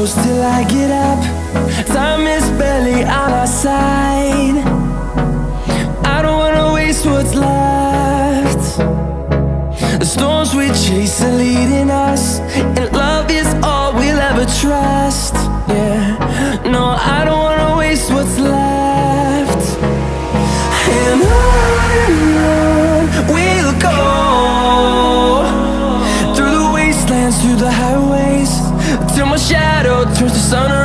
close till I get up. Time is barely on our side. I don't wanna waste what's left. The storms we chase are leading us, and love is all we'll ever trust. Yeah, no, I don't wanna waste what's left. And on we'll go, through the wastelands, through the highways, till my shadow turns to sun